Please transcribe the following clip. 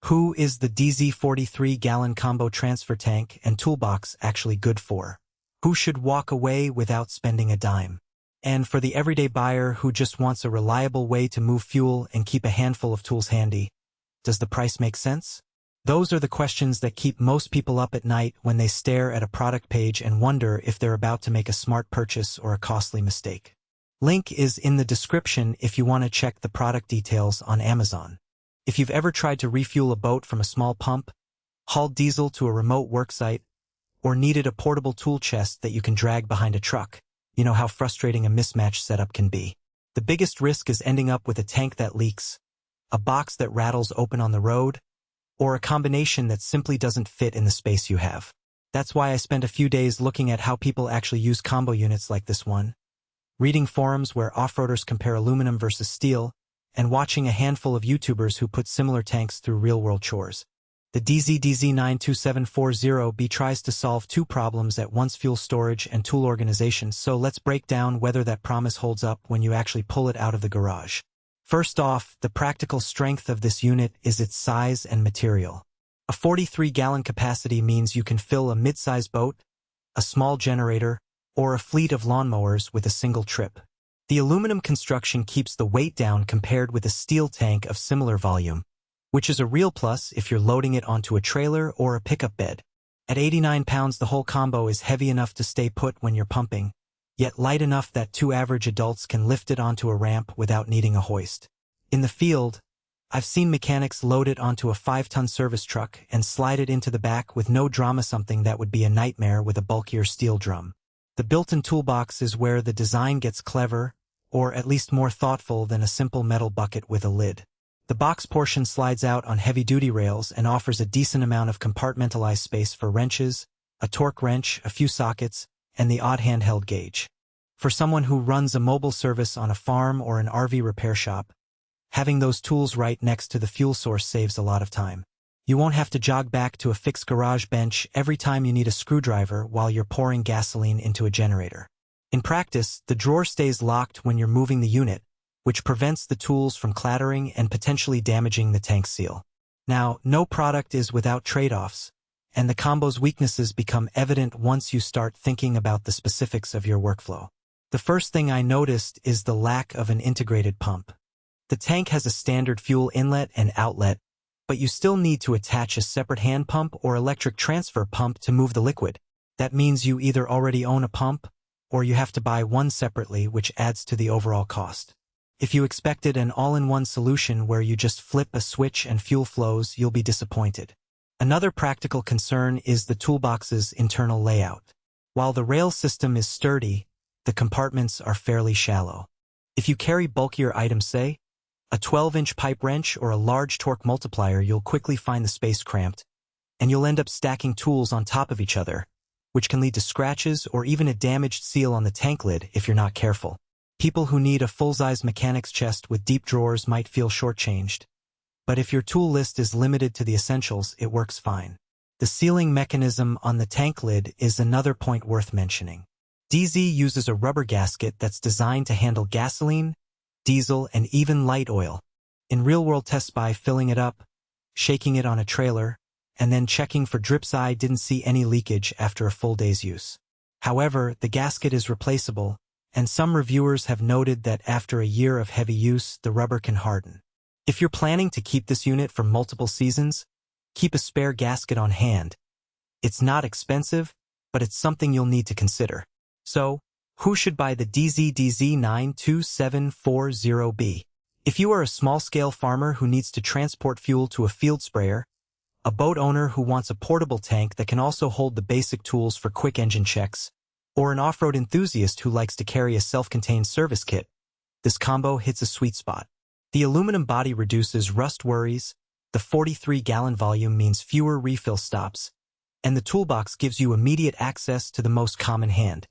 Who is the DZ 43-gallon combo transfer tank and toolbox actually good for? Who should walk away without spending a dime? And for the everyday buyer who just wants a reliable way to move fuel and keep a handful of tools handy, does the price make sense? Those are the questions that keep most people up at night when they stare at a product page and wonder if they're about to make a smart purchase or a costly mistake. Link is in the description if you want to check the product details on Amazon. If you've ever tried to refuel a boat from a small pump, hauled diesel to a remote worksite, or needed a portable tool chest that you can drag behind a truck, you know how frustrating a mismatched setup can be. The biggest risk is ending up with a tank that leaks, a box that rattles open on the road, or a combination that simply doesn't fit in the space you have. That's why I spent a few days looking at how people actually use combo units like this one, reading forums where off-roaders compare aluminum versus steel, and watching a handful of YouTubers who put similar tanks through real-world chores. The Dee Zee DZ92740B tries to solve two problems at once: fuel storage and tool organization, so let's break down whether that promise holds up when you actually pull it out of the garage. First off, the practical strength of this unit is its size and material. A 43-gallon capacity means you can fill a mid-size boat, a small generator, or a fleet of lawnmowers with a single trip. The aluminum construction keeps the weight down compared with a steel tank of similar volume, which is a real plus if you're loading it onto a trailer or a pickup bed. At 89 pounds, the whole combo is heavy enough to stay put when you're pumping, yet light enough that two average adults can lift it onto a ramp without needing a hoist. In the field, I've seen mechanics load it onto a 5-ton service truck and slide it into the back with no drama, something that would be a nightmare with a bulkier steel drum. The built-in toolbox is where the design gets clever, or at least more thoughtful than a simple metal bucket with a lid. The box portion slides out on heavy-duty rails and offers a decent amount of compartmentalized space for wrenches, a torque wrench, a few sockets, and the odd handheld gauge. For someone who runs a mobile service on a farm or an RV repair shop, having those tools right next to the fuel source saves a lot of time. You won't have to jog back to a fixed garage bench every time you need a screwdriver while you're pouring gasoline into a generator. In practice, the drawer stays locked when you're moving the unit, which prevents the tools from clattering and potentially damaging the tank seal. Now, no product is without trade-offs, and the combo's weaknesses become evident once you start thinking about the specifics of your workflow. The first thing I noticed is the lack of an integrated pump. The tank has a standard fuel inlet and outlet, but you still need to attach a separate hand pump or electric transfer pump to move the liquid. That means you either already own a pump, or you have to buy one separately, which adds to the overall cost. If you expected an all-in-one solution where you just flip a switch and fuel flows, you'll be disappointed. Another practical concern is the toolbox's internal layout. While the rail system is sturdy, the compartments are fairly shallow. If you carry bulkier items, say, a 12-inch pipe wrench or a large torque multiplier, you'll quickly find the space cramped, and you'll end up stacking tools on top of each other, which can lead to scratches or even a damaged seal on the tank lid if you're not careful. People who need a full-size mechanic's chest with deep drawers might feel shortchanged, but if your tool list is limited to the essentials, it works fine. The sealing mechanism on the tank lid is another point worth mentioning. Dee Zee uses a rubber gasket that's designed to handle gasoline, diesel, and even light oil. In real-world tests, by filling it up, shaking it on a trailer, and then checking for drips, I didn't see any leakage after a full day's use. However, the gasket is replaceable, and some reviewers have noted that after a year of heavy use, the rubber can harden. If you're planning to keep this unit for multiple seasons, keep a spare gasket on hand. It's not expensive, but it's something you'll need to consider. So, who should buy the Dee Zee DZ92740B? If you are a small-scale farmer who needs to transport fuel to a field sprayer, a boat owner who wants a portable tank that can also hold the basic tools for quick engine checks, or an off-road enthusiast who likes to carry a self-contained service kit, this combo hits a sweet spot. The aluminum body reduces rust worries, the 43-gallon volume means fewer refill stops, and the toolbox gives you immediate access to the most common hand